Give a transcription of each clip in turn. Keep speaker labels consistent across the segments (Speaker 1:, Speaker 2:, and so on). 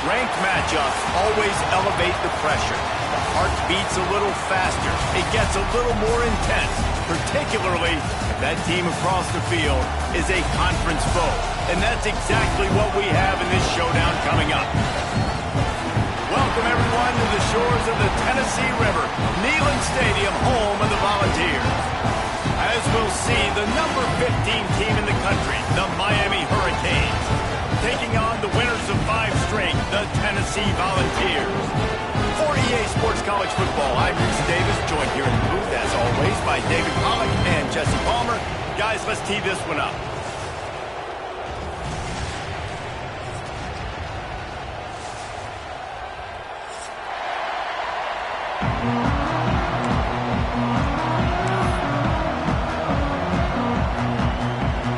Speaker 1: Ranked matchups always elevate the pressure. The heart beats a little faster. It gets a little more intense, particularly if that team across the field is a conference foe. And that's exactly what we have in this showdown coming up. Welcome, everyone, to the shores of the Tennessee River, Neyland Stadium, home of the Volunteers. As we'll see, the number 15 team in the country, the Miami Hurricanes, taking on the winners of 5 straight, the Tennessee Volunteers. For EA Sports College Football, I'm Reese Davis, joined here in the booth, as always, by David Pollack and Jesse Palmer. Guys, let's tee this one up.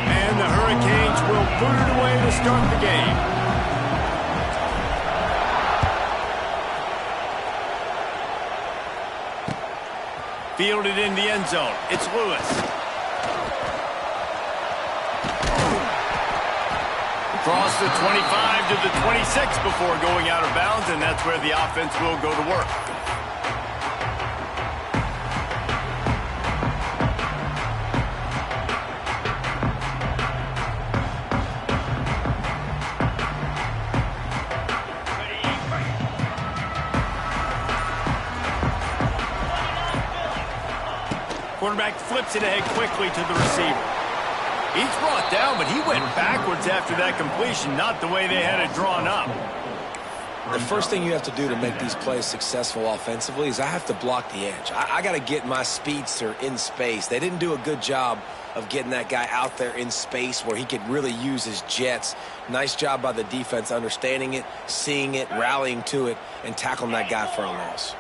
Speaker 1: And the Hurricanes will boot it away to start the game. Fielded in the end zone. It's Lewis. Across the 25 to the 26 before going out of bounds, and that's where the offense will go to work. Quarterback flips it ahead quickly to the receiver. He's brought down, but he went backwards after that completion, not the way they had it drawn up.
Speaker 2: The first thing you have to do to make these plays successful offensively is I have to block the edge. I got to get my speedster in space. They didn't do a good job of getting that guy out there in space where he could really use his jets. Nice job by the defense understanding it, seeing it, rallying to it, and tackling that guy for a loss.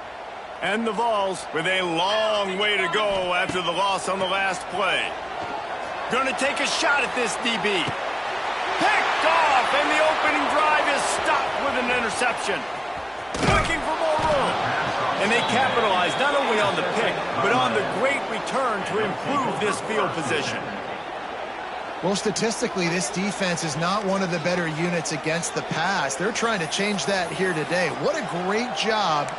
Speaker 1: And the Vols with a long way to go after the loss on the last play. Gonna take a shot at this DB. Picked off, and the opening drive is stopped with an interception. Looking for more room. And they capitalize not only on the pick, but on the great return to improve this field position.
Speaker 3: Well, statistically, this defense is not one of the better units against the pass. They're trying to change that here today. What a great job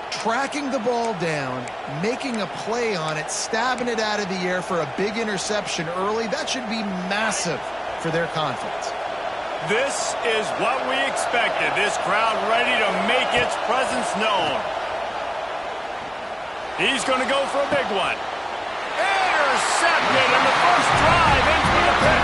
Speaker 3: tracking the ball down, making a play on it, stabbing it out of the air for a big interception early. That should be massive for their confidence.
Speaker 1: This is what we expected. This crowd ready to make its presence known. He's going to go for a big one. Intercepted in the first drive into the pit.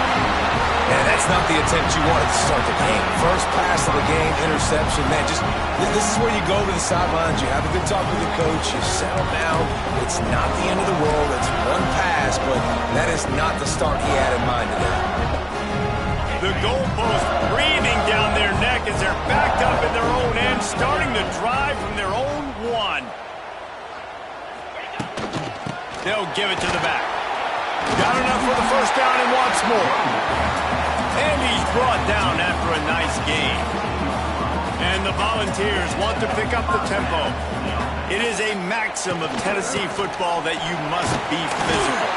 Speaker 2: Yeah, that's not the attempt you wanted to start the game. First pass of the game, interception. Man, this is where you go to the sidelines. You have a good talk with the coach. You settle down. It's not the end of the world. It's one pass, but that is not the start he had in mind today.
Speaker 1: The goalpost breathing down their neck as they're backed up in their own end, starting to drive from their own one. They'll give it to the back. Got enough for the first down and wants more. And he's brought down after a nice gain. And the Volunteers want to pick up the tempo. It is a maxim of Tennessee football that you must be physical.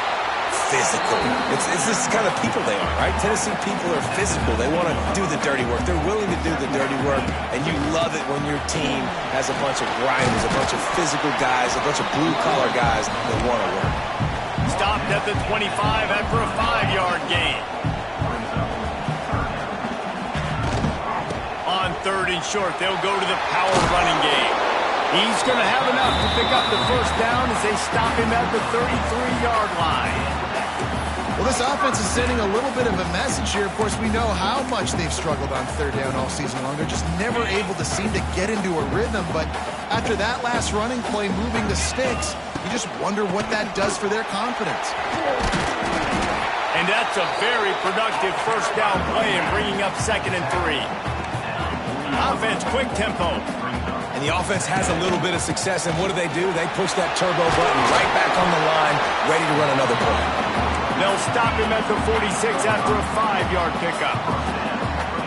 Speaker 2: Physical. It's this kind of people they are, right? Tennessee people are physical. They want to do the dirty work. They're willing to do the dirty work, and you love it when your team has a bunch of grinders, a bunch of physical guys, a bunch of blue-collar guys that want to work.
Speaker 1: Stopped at the 25 after a 5-yard gain. On 3rd and short, they'll go to the power running game. He's going to have enough to pick up the first down as they stop him at the 33-yard line.
Speaker 3: Well, this offense is sending a little bit of a message here. Of course, we know how much they've struggled on 3rd down all season long. They're just never able to seem to get into a rhythm. But after that last running play, moving the sticks, you just wonder what that does for their confidence.
Speaker 1: And that's a very productive first down play in bringing up 2nd and 3. Offense, quick tempo.
Speaker 2: And the offense has a little bit of success, and what do? They push that turbo button right back on the line, ready to run another play.
Speaker 1: They'll stop him at the 46 after a 5-yard pickup.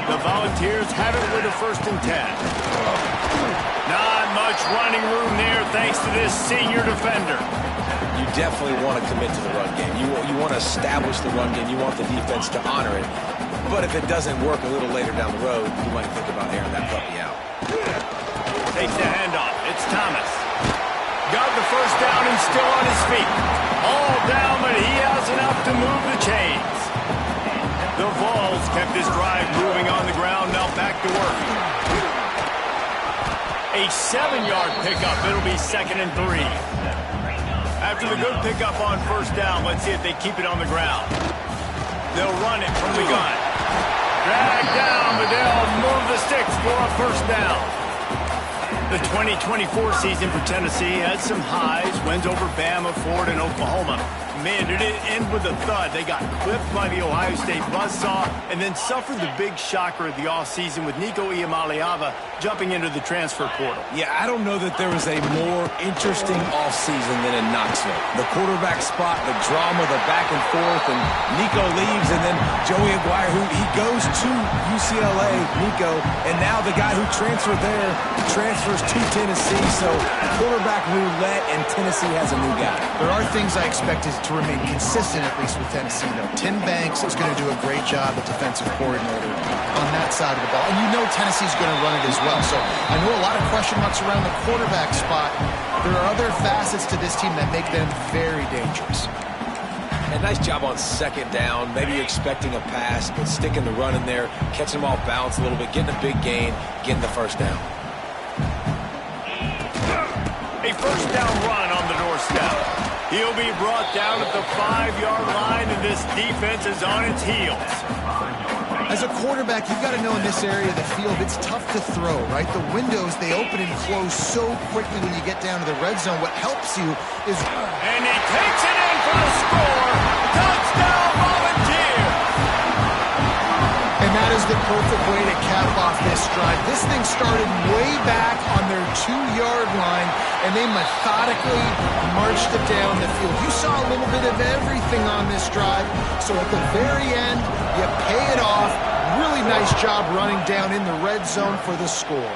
Speaker 1: The Volunteers have it with a 1st and 10. Not much running room there thanks to this senior defender.
Speaker 2: you definitely want to commit to the run game. You want to establish the run game. You want the defense to honor it. But if it doesn't work a little later down the road, you might think about airing that puppy out.
Speaker 1: Takes the handoff. It's Thomas. Got the first down and still on his feet. All down, but he has enough to move the chains. The Vols kept this drive moving on the ground. Now back to work. A 7-yard pickup. It'll be 2nd and 3. After the good pickup on first down, let's see if they keep it on the ground. They'll run it from the gun. Drag down, but they'll move the sticks for a first down. The 2024 season for Tennessee had some highs, wins over Bama, Ford, and Oklahoma. Man, did it end with a thud. They got clipped by the Ohio State buzzsaw and then suffered the big shocker of the offseason with Nico Iamaleava jumping into the transfer portal.
Speaker 2: Yeah, I don't know that there was a more interesting offseason than in Knoxville. The quarterback spot, the drama, the back and forth, and Nico leaves, and then Joey Aguirre, who he goes to UCLA, Nico, and now the guy who transferred there transfers to Tennessee. So quarterback roulette, and Tennessee has a new guy.
Speaker 3: There are things I expected to remain consistent, at least with Tennessee, though. Tim Banks is going to do a great job at defensive coordinator on that side of the ball. And you know Tennessee's going to run it as well. So I know a lot of question marks around the quarterback spot. There are other facets to this team that make them very dangerous.
Speaker 2: And nice job on 2nd down. Maybe you're expecting a pass, but sticking the run in there, catching them off balance a little bit, getting a big gain, getting the first down.
Speaker 1: A first down run on the doorstep. He'll be brought down at the 5-yard line, and this defense is on its heels.
Speaker 3: As a quarterback, you've got to know in this area of the field, it's tough to throw, right? The windows, they open and close so quickly when you get down to the red zone. What helps you is...
Speaker 1: And he takes it in for the score. Touchdown, Volunteer!
Speaker 3: And that is the perfect way to cap off this drive. This thing started way back on their 2-yard line, and they methodically marched it down the field. You saw a little bit of everything on this drive, so at the very end, you pay it off. Really nice job running down in the red zone for the score.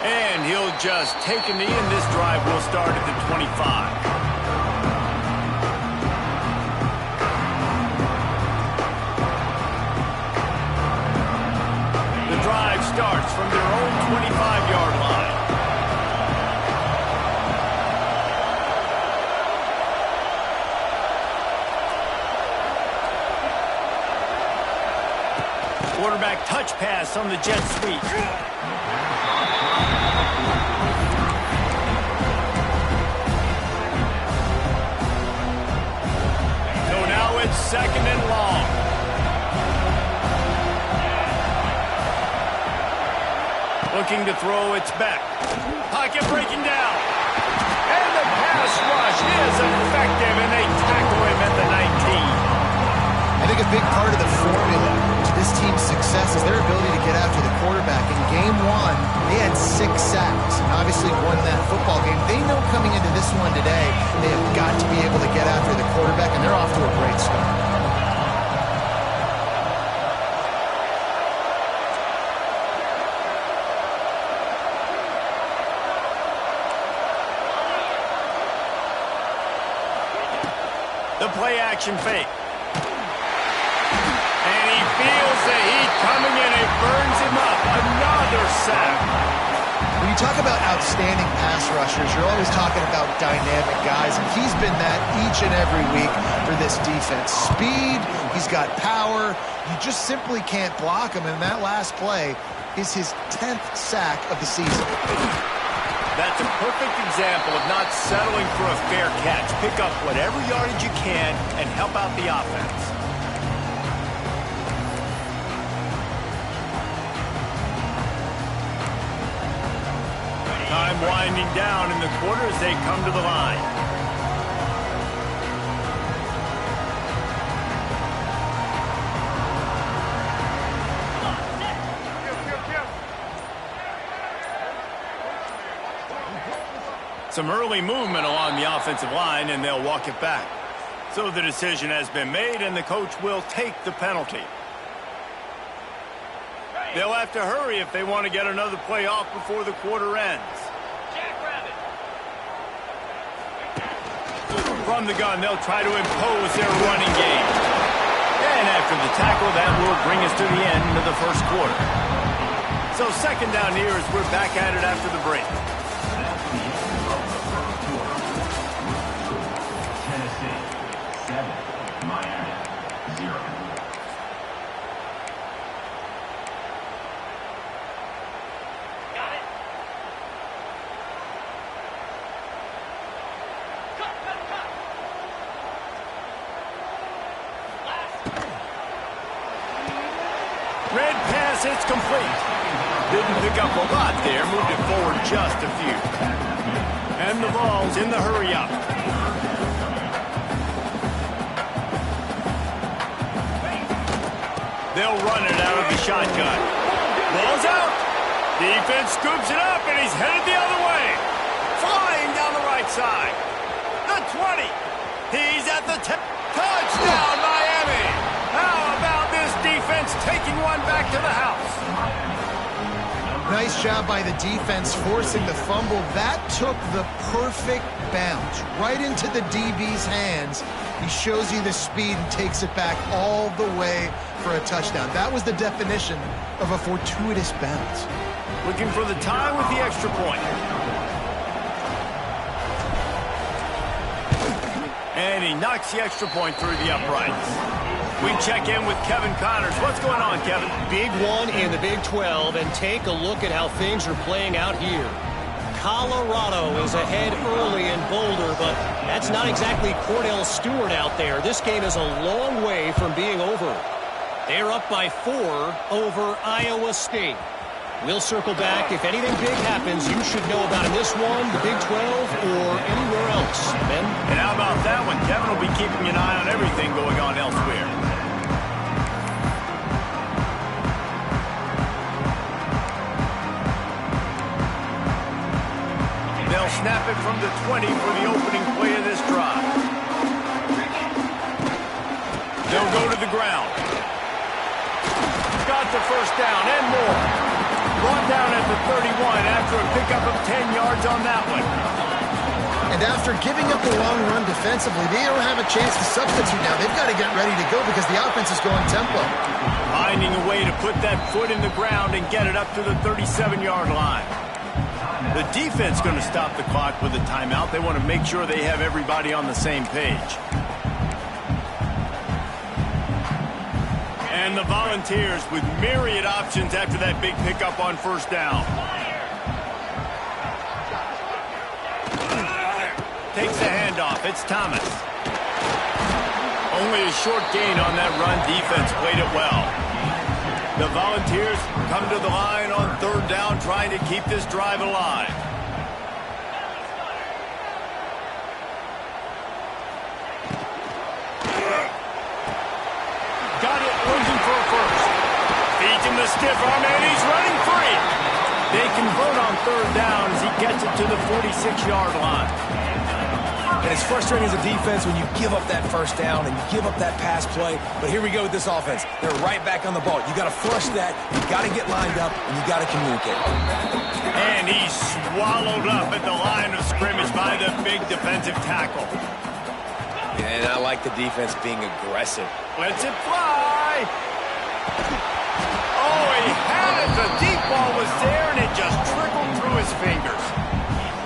Speaker 1: And he'll just take a knee, and this drive will start at the 25. Drive starts from their own 25-yard line. Quarterback touch pass on the jet sweep. So now it's 2nd and long. Looking to throw, it's back. Pocket breaking down. And the pass rush is effective, and they tackle him at the 19.
Speaker 3: I think a big part of the formula to this team's success is their ability to get after the quarterback. In game 1, they had 6 sacks and obviously won that football game. They know coming into this one today, they have got to be able to get after the quarterback, and they're off to a great start.
Speaker 1: The play-action fake. And he feels the heat coming in. It burns him up. Another sack.
Speaker 3: When you talk about outstanding pass rushers, you're always talking about dynamic guys, and he's been that each and every week for this defense. Speed, he's got power. You just simply can't block him, and that last play is his 10th sack of the season.
Speaker 1: That's a perfect example of not settling for a fair catch. Pick up whatever yardage you can and help out the offense. Time winding down in the quarter as they come to the line. Some early movement along the offensive line, and they'll walk it back. So the decision has been made, and the coach will take the penalty. They'll have to hurry if they want to get another play off before the quarter ends. From the gun, they'll try to impose their running game. And after the tackle, that will bring us to the end of the first quarter. So second down here as we're back at it after the break. Red pass, it's complete. Didn't pick up a lot there, moved it forward just a few. And the ball's in the hurry-up. They'll run it out of the shotgun. Ball's out. Defense scoops it up, and he's headed the other way. Flying down the right side. The 20. He's at the 10. Touchdown, Miami. How about this defense taking one back to the house?
Speaker 3: Nice job by the defense forcing the fumble. That took the perfect bounce right into the DB's hands. He shows you the speed and takes it back all the way for a touchdown. That was the definition of a fortuitous bounce.
Speaker 1: Looking for the tie with the extra point. And he knocks the extra point through the uprights. We check in with Kevin Connors. What's going on, Kevin?
Speaker 4: Big one in the Big 12, and take a look at how things are playing out here. Colorado is ahead early in Boulder, but that's not exactly Cordell Stewart out there. This game is a long way from being over. They're up by 4 over Iowa State. We'll circle back. If anything big happens, you should know about in this one, the Big 12, or anywhere else. Ben?
Speaker 1: And how about that one? Kevin will be keeping an eye on everything going on elsewhere. They'll snap it from the 20 for the opening play of this drive. They'll go to the ground. Got the first down and more. Brought down at the 31 after a pickup of 10 yards on that one.
Speaker 3: And after giving up the long run defensively, they don't have a chance to substitute now. They've got to get ready to go because the offense is going tempo.
Speaker 1: Finding a way to put that foot in the ground and get it up to the 37-yard line. The defense going to stop the clock with a timeout. They want to make sure they have everybody on the same page. And the Volunteers with myriad options after that big pickup on first down. Takes the handoff. It's Thomas. Only a short gain on that run. Defense played it well. The Volunteers come to the line on third down, trying to keep this drive alive. Got it, looking for a first. Feeds him the stiff arm, and he's running free. They convert on third down as he gets it to the 46-yard line.
Speaker 2: And it's frustrating as a defense when you give up that first down and you give up that pass play. But here we go with this offense. They're right back on the ball. You got to flush that. You got to get lined up, and you got to communicate.
Speaker 1: And he's swallowed up at the line of scrimmage by the big defensive tackle.
Speaker 2: And I like the defense being aggressive.
Speaker 1: Lets it fly. Oh, he had it. The deep ball was there, and it just trickled through his fingers.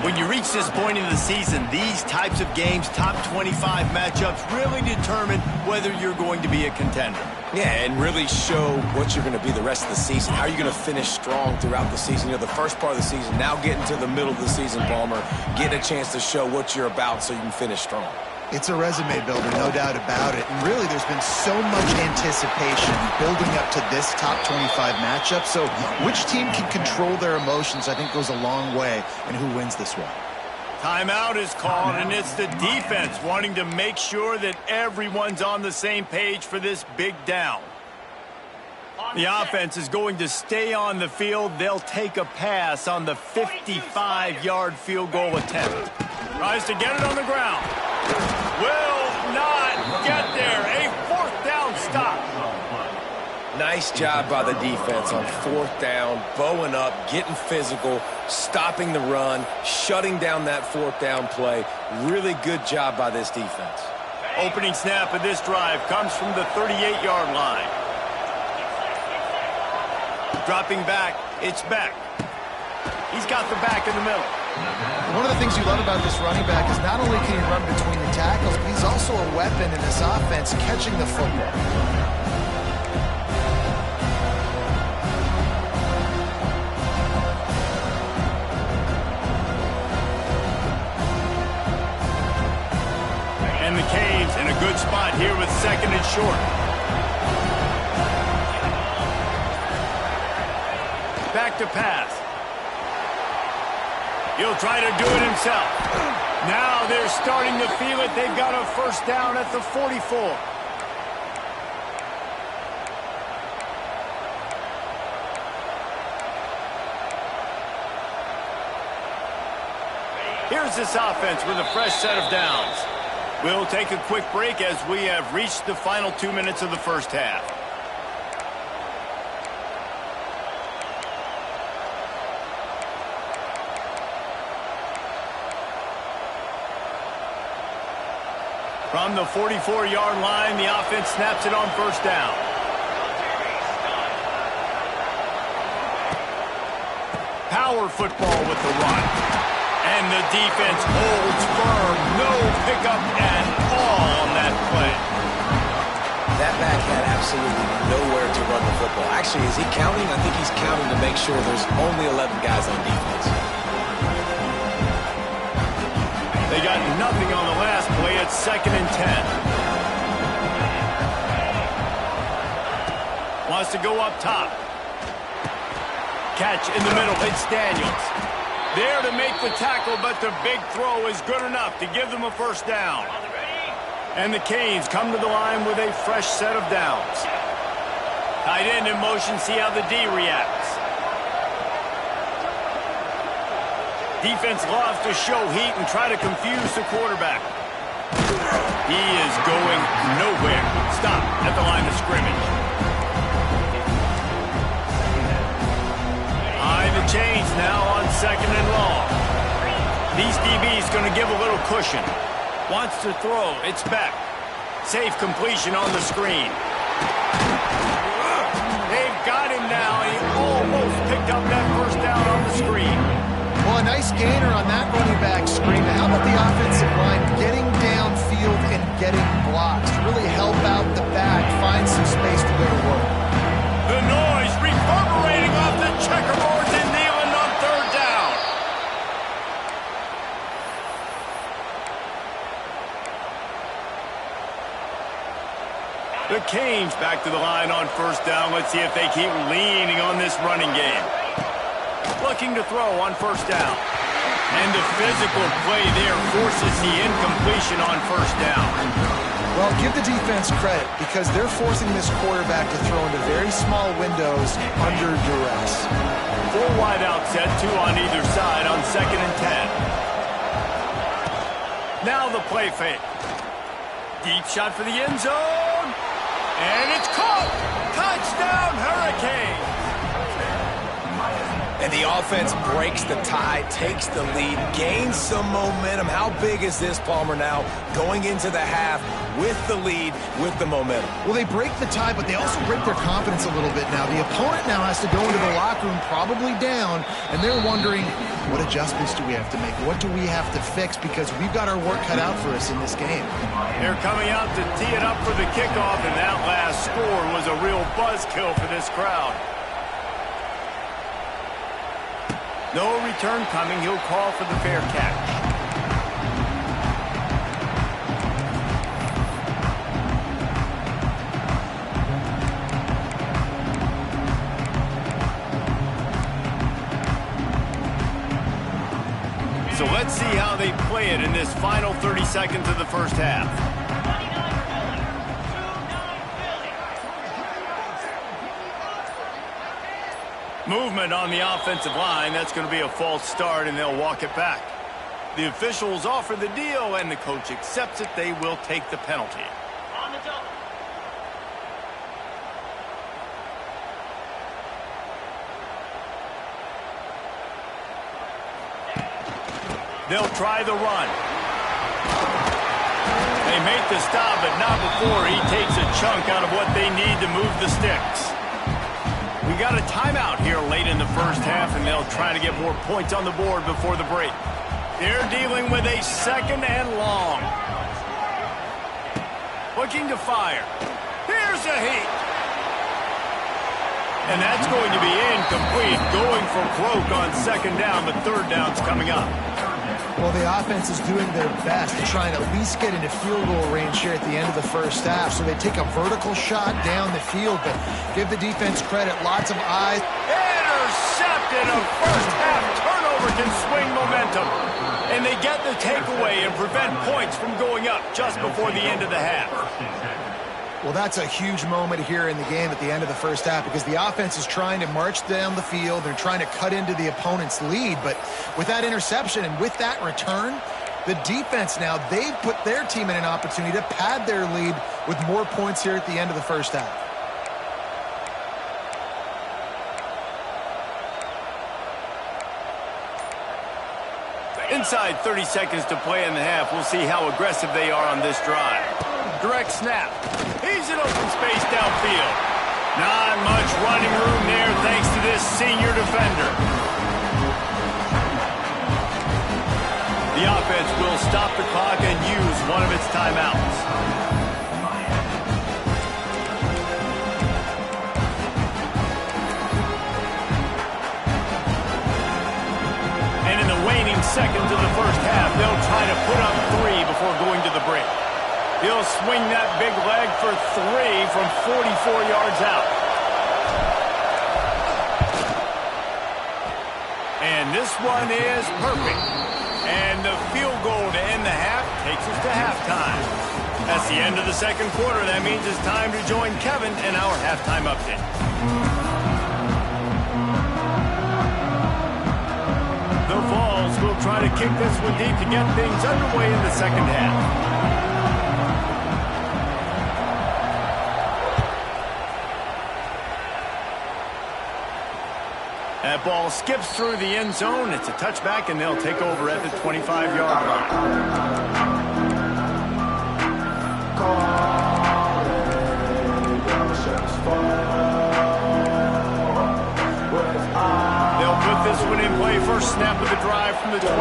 Speaker 1: When you reach this point in the season, these types of games, top 25 matchups, really determine whether you're going to be a contender.
Speaker 2: Yeah, and really show what you're going to be the rest of the season. How are you going to finish strong throughout the season? You know, the first part of the season, now getting to the middle of the season, Palmer, getting a chance to show what you're about so you can finish strong.
Speaker 3: It's a resume builder, no doubt about it. And really, there's been so much anticipation building up to this top 25 matchup. So which team can control their emotions, I think, goes a long way in who wins this one.
Speaker 1: Timeout is called, and it's the defense wanting to make sure that everyone's on the same page for this big down. The offense is going to stay on the field. They'll take a pass on the 55-yard field goal attempt. Tries to get it on the ground. Will not get there. A fourth down stop.
Speaker 2: Nice job by the defense on 4th down, bowing up, getting physical, stopping the run, shutting down that 4th down play. Really good job by this defense.
Speaker 1: Opening snap of this drive comes from the 38-yard line. Dropping back, it's Beck. He's got the back in the middle.
Speaker 3: One of the things you love about this running back is not only can he run between the tackles, but he's also a weapon in this offense catching the football.
Speaker 1: And the Canes in a good spot here with 2nd and short. Back to pass. He'll try to do it himself. Now they're starting to feel it. They've got a 1st down at the 44. Here's this offense with a fresh set of downs. We'll take a quick break as we have reached the final 2 minutes of the first half. From the 44-yard line, the offense snaps it on 1st down. Power football with the run. And the defense holds firm. No pickup at all on that play.
Speaker 2: That back had absolutely nowhere to run the football. Actually, is he counting? I think he's counting to make sure there's only 11 guys on defense.
Speaker 1: They got nothing on the last play. It's 2nd and 10. Wants to go up top. Catch in the middle. It's Daniels. There to make the tackle, but the big throw is good enough to give them a 1st down. And the Canes come to the line with a fresh set of downs. Tight end in motion, see how the D reacts. Defense loves to show heat and try to confuse the quarterback. He is going nowhere. Stop at the line of scrimmage. High the chains now on 2nd and long. These DBs going to give a little cushion. Wants to throw. It's back. Safe completion on the screen. They've got him now. He almost picked up that 1st down on the screen.
Speaker 3: Well, a nice gainer on that running back screen. How about the offensive line getting downfield and getting blocks to really help out the back, find some space to go to work?
Speaker 1: The noise reverberating off the checkerboards and kneeling on 3rd down. The Canes back to the line on 1st down. Let's see if they keep leaning on this running game. Looking to throw on 1st down. And the physical play there forces the incompletion on 1st down.
Speaker 3: Well, give the defense credit because they're forcing this quarterback to throw into very small windows under duress.
Speaker 1: 4 wide out set, 2 on either side on 2nd and 10. Now the play fake. Deep shot for the end zone. And it's caught. Touchdown, Hurricane.
Speaker 2: And the offense breaks the tie, takes the lead, gains some momentum. How big is this, Palmer, now going into the half with the lead, with the momentum?
Speaker 3: Well, they break the tie, but they also break their confidence a little bit now. The opponent now has to go into the locker room probably down, and they're wondering, what adjustments do we have to make? What do we have to fix? Because we've got our work cut out for us in this game.
Speaker 1: They're coming out to tee it up for the kickoff, and that last score was a real buzzkill for this crowd. No return coming. He'll call for the fair catch. So let's see how they play it in this final 30 seconds of the first half. Movement on the offensive line. That's going to be a false start, and they'll walk it back. The officials offer the deal, and the coach accepts it. They will take the penalty. They'll try the run. They make the stop, but not before he takes a chunk out of what they need to move the sticks. We got a timeout here late in the first half, and they'll try to get more points on the board before the break. They're dealing with a 2nd and long. Looking to fire. Here's a heat. And that's going to be incomplete. Going for broke on 2nd down, but 3rd down's coming up.
Speaker 3: Well, the offense is doing their best to try and at least get into field goal range here at the end of the first half. So they take a vertical shot down the field, but give the defense credit. Lots of eyes.
Speaker 1: Intercepted. A first half turnover can swing momentum. And they get the takeaway and prevent points from going up just before the end of the half.
Speaker 3: Well, that's a huge moment here in the game at the end of the first half because the offense is trying to march down the field. They're trying to cut into the opponent's lead. But with that interception and with that return, the defense now, they've put their team in an opportunity to pad their lead with more points here at the end of the first half.
Speaker 1: Inside 30 seconds to play in the half. We'll see how aggressive they are on this drive. Direct snap. He's in open space downfield. Not much running room there thanks to this senior defender. The offense will stop the clock and use one of its timeouts. Seconds of the first half, they'll try to put up 3 before going to the break. He'll swing that big leg for 3 from 44 yards out. And this one is perfect. And the field goal to end the half takes us to halftime. That's the end of the second quarter. That means it's time to join Kevin in our halftime update. The Vols will try to kick this one deep to get things underway in the second half. That ball skips through the end zone. It's a touchback, and they'll take over at the 25-yard line. This one in play, first snap of the drive from the 25.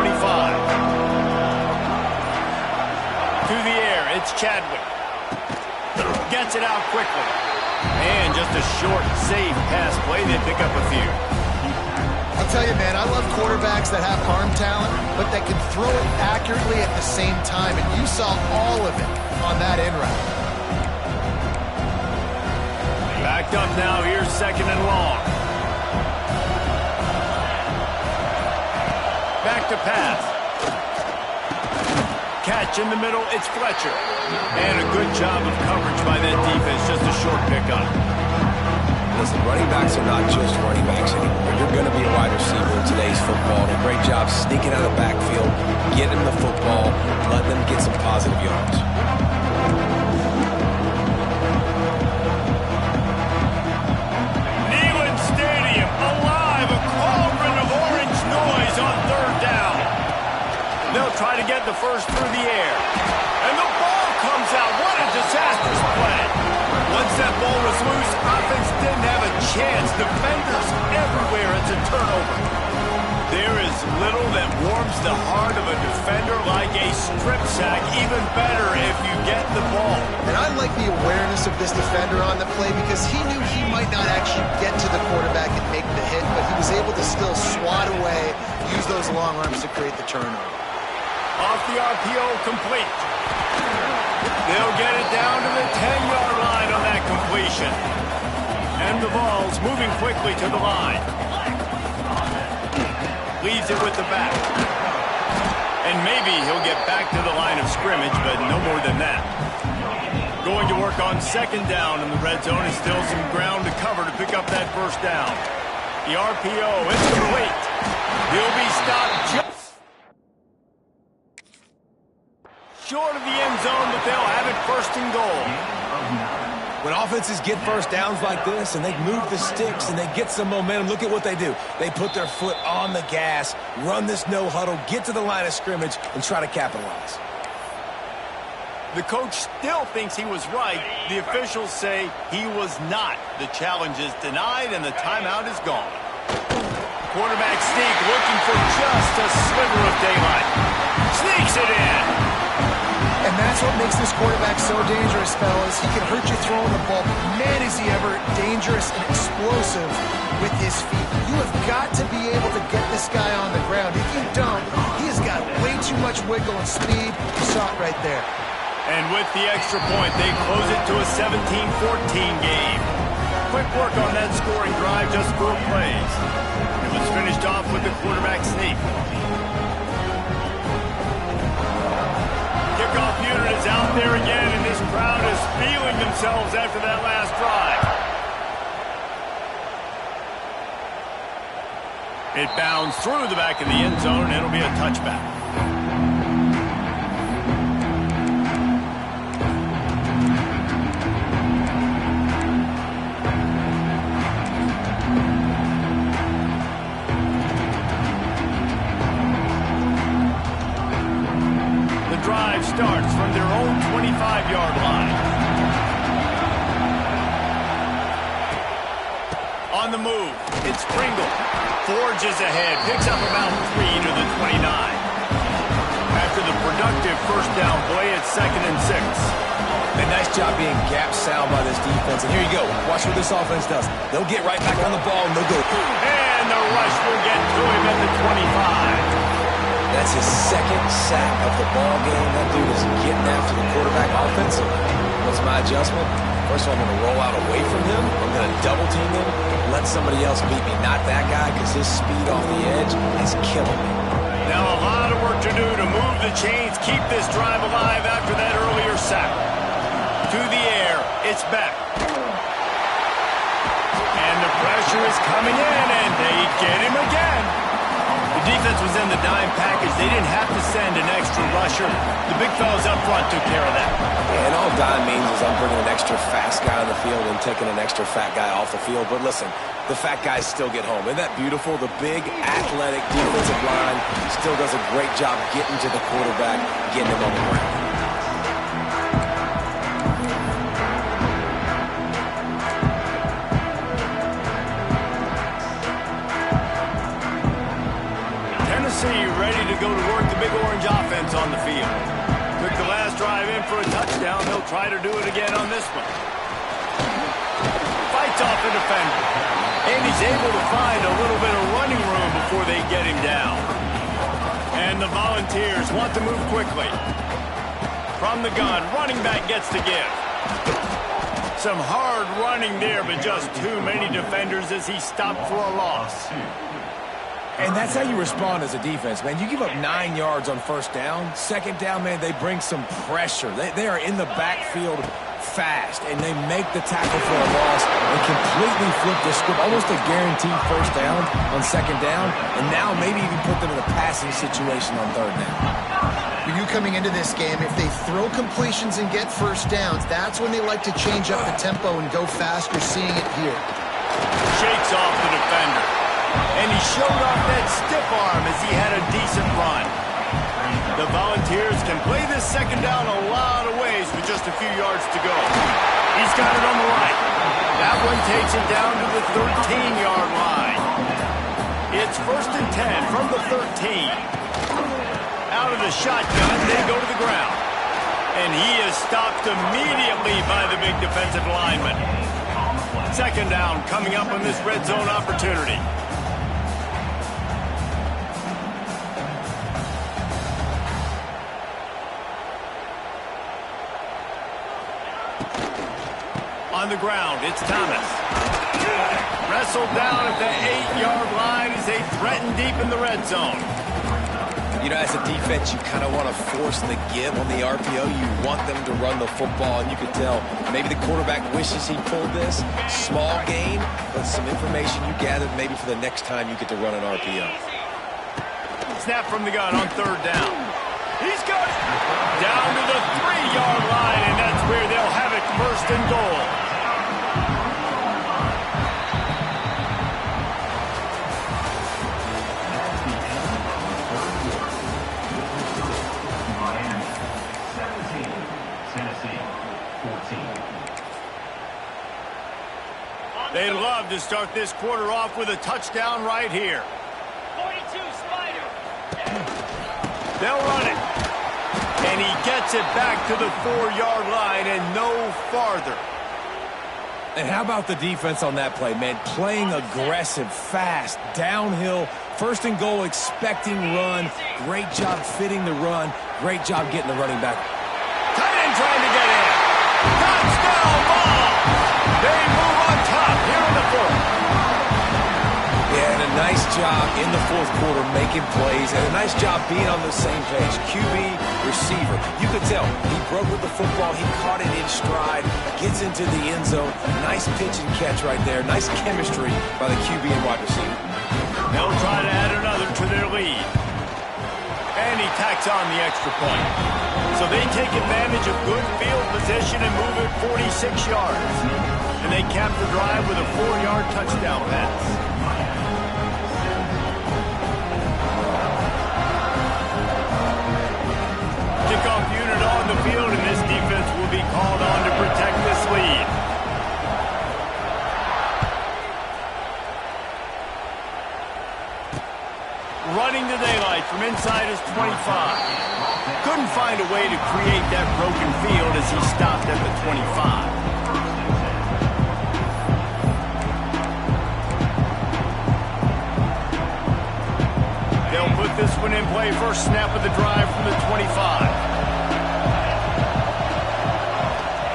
Speaker 1: To the air, it's Chadwick. Gets it out quickly. And just a short, safe pass play. They pick up a few.
Speaker 3: I'll tell you, man, I love quarterbacks that have arm talent, but that can throw it accurately at the same time. And you saw all of it on that end route.
Speaker 1: Backed up now. Here's 2nd and long. Back to pass. Catch in the middle, it's Fletcher. And a good job of coverage by that defense, just a short pickup.
Speaker 2: Listen, running backs are not just running backs anymore. You're going to be a wide receiver in today's football. And a great job sneaking out of the backfield, getting the football, letting them get some positive yards.
Speaker 1: Neyland Stadium, alive, a cauldron of orange noise on 3rd down. They'll try to get the first through the air. And the ball comes out. What a disastrous play. Once that ball was loose, offense didn't have a chance. Defenders everywhere. It's a turnover. There is little that warms the heart of a defender like a strip sack. Even better if you get the ball.
Speaker 3: And I like the awareness of this defender on the play because he knew he might not actually get to the quarterback and make the hit, but he was able to still swat away, use those long arms to create the turnover.
Speaker 1: Off the RPO, complete. They'll get it down to the 10-yard line on that completion. And the Vols moving quickly to the line. Leaves it with the back. And maybe he'll get back to the line of scrimmage, but no more than that. Going to work on 2nd down in the red zone, and still some ground to cover to pick up that first down. The RPO, it's complete. He'll be stopped just short of the end zone, but they'll have it 1st and goal.
Speaker 2: When offenses get first downs like this and they move the sticks and they get some momentum, look at what they do. They put their foot on the gas, run this no huddle, get to the line of scrimmage, and try to capitalize.
Speaker 1: The coach still thinks he was right. The officials say he was not. The challenge is denied and the timeout is gone. Quarterback sneak looking for just a sliver of daylight. Sneaks it in.
Speaker 3: And that's what makes this quarterback so dangerous, fellas. He can hurt you throwing the ball, but man, is he ever dangerous and explosive with his feet. You have got to be able to get this guy on the ground. If you don't, he has got way too much wiggle and speed. You saw it right there.
Speaker 1: And with the extra point, they close it to a 17-14 game. Quick work on that scoring drive, just 4 plays. It was finished off with the quarterback sneak. Kickoff unit is out there again, and this crowd is feeling themselves after that last drive. It bounds through the back of the end zone, and it'll be a touchback. Starts from their own 25-yard line. On the move, it's Pringle. Forges ahead, picks up about 3 to the 29. After the productive first down play, it's 2nd and 6.
Speaker 2: A nice job being gap sound by this defense. And here you go. Watch what this offense does. They'll get right back on the ball, and they'll go.
Speaker 1: And the rush will get to him at the 25.
Speaker 2: That's his 2nd sack of the ball game. That dude is getting after the quarterback offensively. What's my adjustment? First of all, I'm going to roll out away from him. I'm going to double team him, let somebody else beat me. Not that guy, because his speed off the edge is killing me.
Speaker 1: Now a lot of work to do to move the chains, keep this drive alive after that earlier sack. To the air, it's Beck. And the pressure is coming in, and they get him again. The defense was in the dime package. They didn't have to send an extra rusher. The big fellas up front took care of that.
Speaker 2: Yeah, and all dime means is I'm bringing an extra fast guy on the field and taking an extra fat guy off the field. But listen, the fat guys still get home. Isn't that beautiful? The big, athletic defensive line still does a great job getting to the quarterback, getting him on the ground.
Speaker 1: Ready to go to work the big orange offense on the field. Took the last drive in for a touchdown. They'll try to do it again on this one. Fights off the defender. And he's able to find a little bit of running room before they get him down. And the Volunteers want to move quickly. From the gun, running back gets to give. Some hard running there, but just too many defenders as he stopped for a loss.
Speaker 2: And that's how you respond as a defense, man. You give up 9 yards on first down. 2nd down, man, they bring some pressure. They are in the backfield fast, and they make the tackle for a loss and completely flip the script. Almost a guaranteed first down on 2nd down, and now maybe even put them in a passing situation on 3rd down.
Speaker 3: For you coming into this game, if they throw completions and get first downs, that's when they like to change up the tempo and go faster, seeing it here.
Speaker 1: Shakes off the defender. And he showed off that stiff arm as he had a decent run. The Volunteers can play this 2nd down a lot of ways with just a few yards to go. He's got it on the right. That one takes it down to the 13-yard line. It's 1st and 10 from the 13. Out of the shotgun, they go to the ground. And he is stopped immediately by the big defensive lineman. 2nd down coming up on this red zone opportunity. On the ground, it's Thomas. Wrestled down at the 8-yard line as they threaten deep in the red zone.
Speaker 2: You know, as a defense, you kind of want to force the give on the RPO. You want them to run the football, and you could tell maybe the quarterback wishes he pulled this. Small gain, but some information you gathered maybe for the next time you get to run an RPO.
Speaker 1: Snap from the gun on 3rd down. He's got it! Down to the 3-yard line, and that's where they'll have it 1st and goal. They love to start this quarter off with a touchdown right here.
Speaker 5: 42, Spider.
Speaker 1: They'll run it. And he gets it back to the 4-yard line and no farther.
Speaker 2: And how about the defense on that play, man? Playing aggressive, fast, downhill, first and goal, expecting run. Great job fitting the run. Great job getting the running back.
Speaker 1: Tight end trying to get in. Touchdown ball. They move on top here in the fourth.
Speaker 2: Yeah, and a nice job in the fourth quarter making plays, and a nice job being on the same page. QB, receiver. You could tell he broke with the football. He caught it in stride, gets into the end zone. Nice pitch and catch right there. Nice chemistry by the QB and wide receiver.
Speaker 1: They'll try to add another to their lead. And he tacks on the extra point. So they take advantage of good field position and move it 46 yards. And they cap the drive with a 4-yard touchdown pass. Kickoff unit on the field, and this defense will be called on to protect this lead. Running to daylight from inside his 25. Couldn't find a way to create that broken field as he stopped at the 25. They'll put this one in play. First snap of the drive from the 25.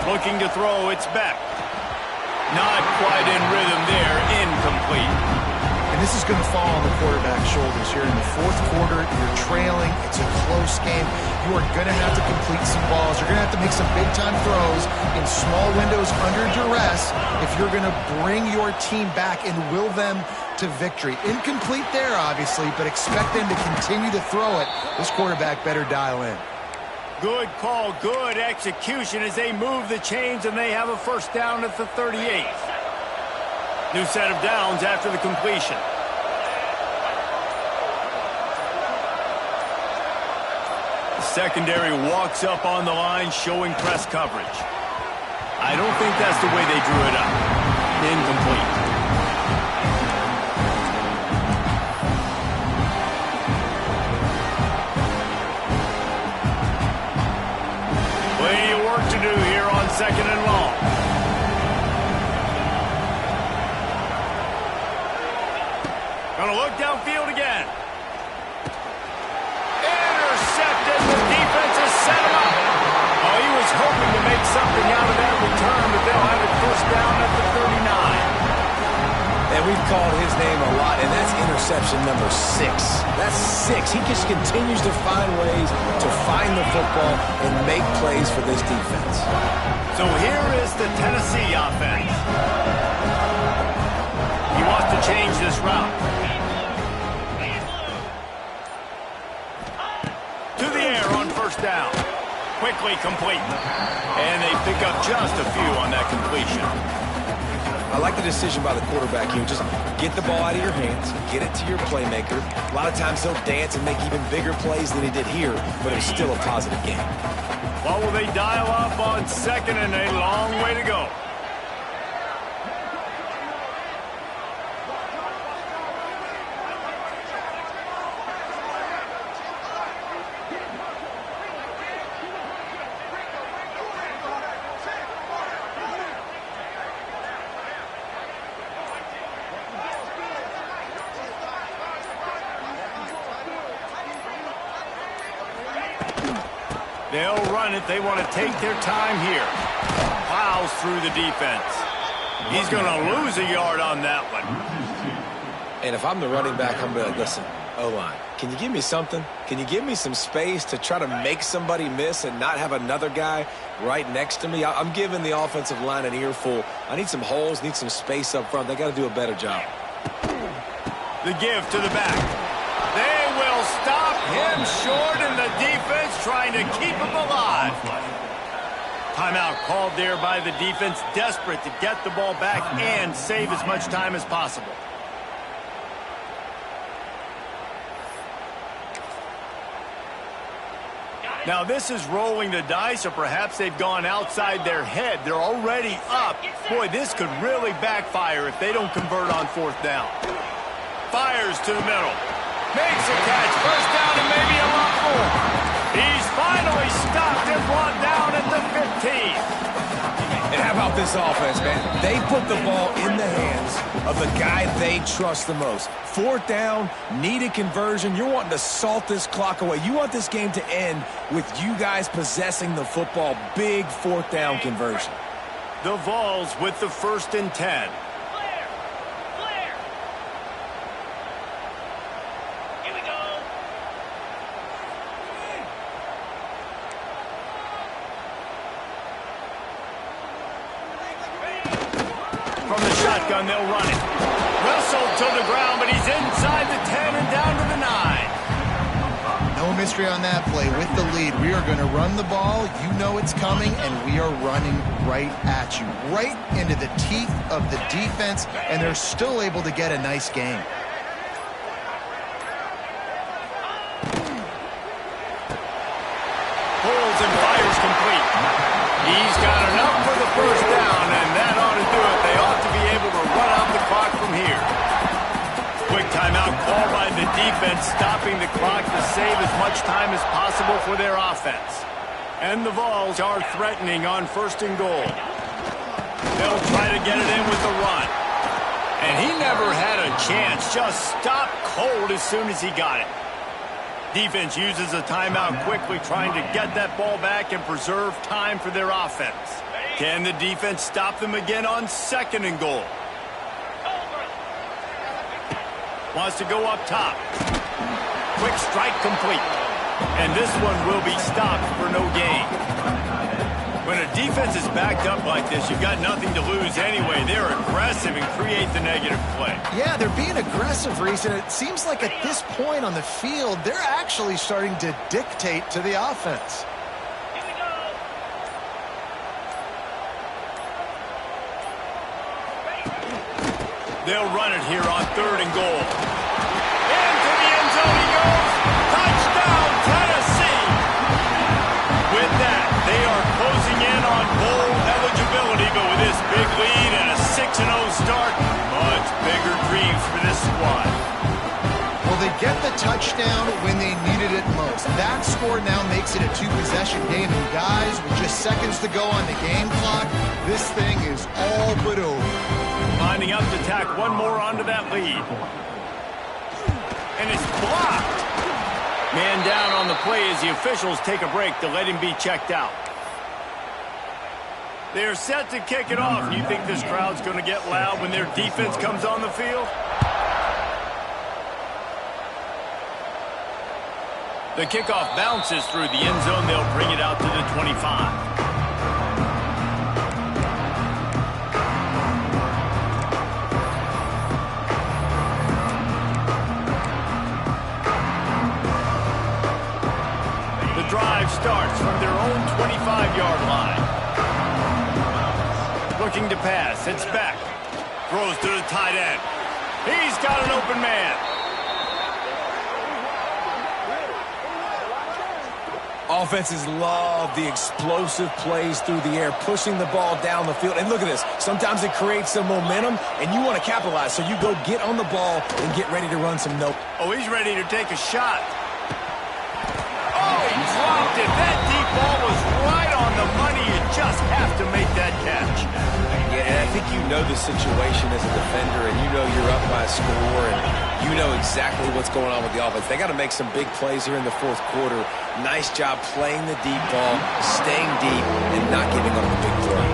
Speaker 1: Looking to throw, it's Beck. Not quite in rhythm there, incomplete.
Speaker 3: And this is going to fall on the quarterback's shoulders here in the fourth quarter. You're trailing. It's a close game. You are going to have to complete some balls. You're going to have to make some big-time throws in small windows under duress if you're going to bring your team back and will them to victory. Incomplete there, obviously, but expect them to continue to throw it. This quarterback better dial in.
Speaker 1: Good call, good execution as they move the chains, and they have a first down at the 38. New set of downs after the completion. The secondary walks up on the line, showing press coverage. I don't think that's the way they drew it up. Incomplete. Plenty of work to do here on second and long. Gonna look downfield again. Intercepted. The defense has set him up. Oh, he was hoping to make something out of that return, but they'll have it first down at the 39.
Speaker 2: And we've called his name a lot, and that's interception number 6. That's 6. He just continues to find ways to find the football and make plays for this defense.
Speaker 1: So here is the Tennessee offense. He wants to change this route. To the air on first down. Quickly complete. And they pick up just a few on that completion.
Speaker 2: I like the decision by the quarterback here. Just get the ball out of your hands, get it to your playmaker. A lot of times he'll dance and make even bigger plays than he did here, but it was still a positive game.
Speaker 1: What will they dial up on second, and a long way to go? They'll run it. They want to take their time here. Plows through the defense. He's going to lose a yard on that one.
Speaker 2: And if I'm the running back, I'm going to listen, O-line, can you give me something? Can you give me some space to try to make somebody miss and not have another guy right next to me? I'm giving the offensive line an earful. I need some holes, need some space up front. They got to do a better job.
Speaker 1: The give to the back. They will stop him short, and the defense trying to keep him alive. Timeout called there by the defense, desperate to get the ball back and save as much time as possible. Now this is rolling the dice, or perhaps they've gone outside their head. They're already up. Boy, this could really backfire if they don't convert on fourth down. Fires to the middle. Makes a catch. First down and maybe a lot more. He's finally stopped and brought down at the 15.
Speaker 2: And how about this offense, man? They put the ball in the hands of the guy they trust the most. Fourth down, needed conversion. You're wanting to salt this clock away. You want this game to end with you guys possessing the football. Big fourth down conversion.
Speaker 1: The Vols with the 1st and 10. From the shotgun, they'll run it. Wrestled to the ground, but he's inside the 10 and down to the 9.
Speaker 3: No mystery on that play. With the lead, we are going to run the ball. You know it's coming, and we are running right at you. Right into the teeth of the defense, and they're still able to get a nice game.
Speaker 1: Pulls and fires complete. He's got enough for the first down, and that ought to do it. They ought to be able to run out the clock from here. Quick timeout called by the defense, stopping the clock to save as much time as possible for their offense. And the Vols are threatening on 1st and goal. They'll try to get it in with the run. And he never had a chance, just stopped cold as soon as he got it. Defense uses a timeout quickly, trying to get that ball back and preserve time for their offense. Can the defense stop them again on 2nd and goal? Wants to go up top. Quick strike complete. And this one will be stopped for no gain. When a defense is backed up like this, you've got nothing to lose anyway. They're aggressive and create the negative play.
Speaker 3: Yeah, they're being aggressive, Reese, and it seems like at this point on the field, they're actually starting to dictate to the offense.
Speaker 1: They'll run it here on 3rd and goal. Into the end zone he goes. Touchdown, Tennessee. With that, they are closing in on bowl eligibility, but with this big lead and a 6-0 start, much bigger dreams for this squad.
Speaker 3: Well, they get the touchdown when they needed it most. That score now makes it a 2-possession game, and guys, with just seconds to go on the game clock, this thing is all but over.
Speaker 1: Lining up to tack one more onto that lead. And it's blocked. Man down on the play as the officials take a break to let him be checked out. They're set to kick it off. You think this crowd's going to get loud when their defense comes on the field? The kickoff bounces through the end zone. They'll bring it out to the 25. Drive starts from their own 25-yard line. Looking to pass. It's back. Throws to the tight end. He's got an open man.
Speaker 2: Offenses love the explosive plays through the air, pushing the ball down the field. And look at this. Sometimes it creates some momentum, and you want to capitalize. So you go get on the ball and get ready to run some nope.
Speaker 1: Oh, he's ready to take a shot. Dropped it. That deep ball was right on the money. You just have to make that catch.
Speaker 2: Yeah, and I think you know the situation as a defender, and you know you're up by a score, and you know exactly what's going on with the offense. They got to make some big plays here in the 4th quarter. Nice job playing the deep ball, staying deep, and not giving up a big play.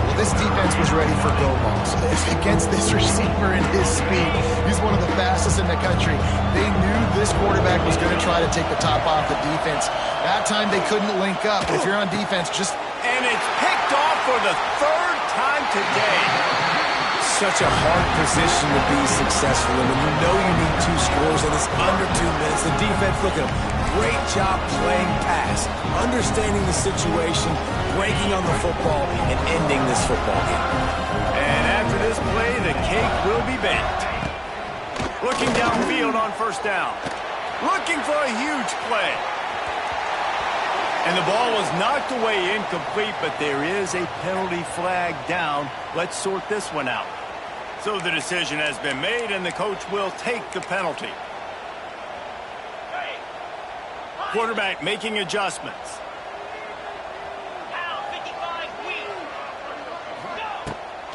Speaker 3: Well, this defense was ready for go balls against this receiver and his speed. He's one of the fastest in the country. They knew this quarterback was going to try to take the top off the defense. That time they couldn't link up. But if you're on defense, just...
Speaker 1: And it's picked off for the 3rd time today.
Speaker 2: Such a hard position to be successful in when you know you need 2 scores and it's under 2 minutes. The defense, look at them. Great job playing pass, understanding the situation, breaking on the football, and ending this football game.
Speaker 1: And after this play, the cake will be baked. Looking downfield on 1st down. Looking for a huge play. And the ball was knocked away incomplete, but there is a penalty flag down. Let's sort this one out. So the decision has been made, and the coach will take the penalty. Quarterback making adjustments.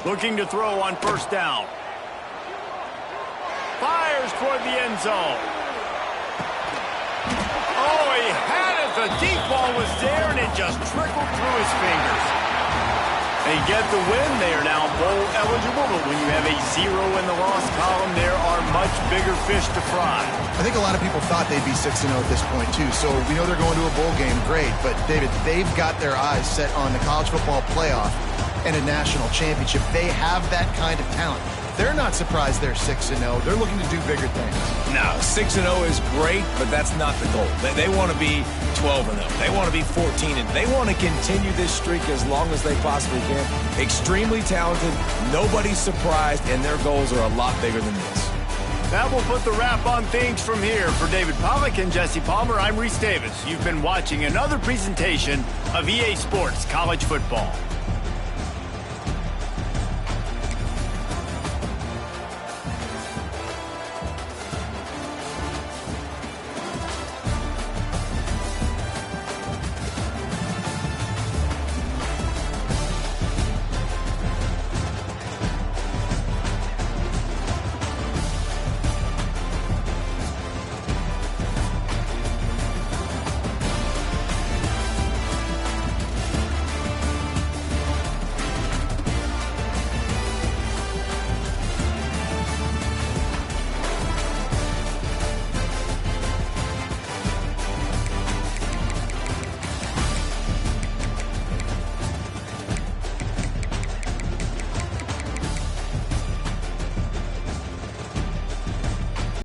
Speaker 1: Looking to throw on first down. Fires toward the end zone. Oh, he had it. The deep ball was there, and it just trickled through his fingers. They get the win. They are now bowl eligible, but when you have a 0 in the loss column, there are much bigger fish to fry.
Speaker 3: I think a lot of people thought they'd be 6-0 at this point, too. So we know they're going to a bowl game. Great. But, David, they've got their eyes set on the college football playoff and a national championship. They have that kind of talent. They're not surprised they're 6-0. They're looking to do bigger things.
Speaker 2: No, 6-0 is great, but that's not the goal. They want to be 12-0. They want to be 14-0. They want to continue this streak as long as they possibly can. Extremely talented, nobody's surprised, and their goals are a lot bigger than this.
Speaker 1: That will put the wrap on things from here. For David Pollack and Jesse Palmer, I'm Reese Davis. You've been watching another presentation of EA Sports College Football.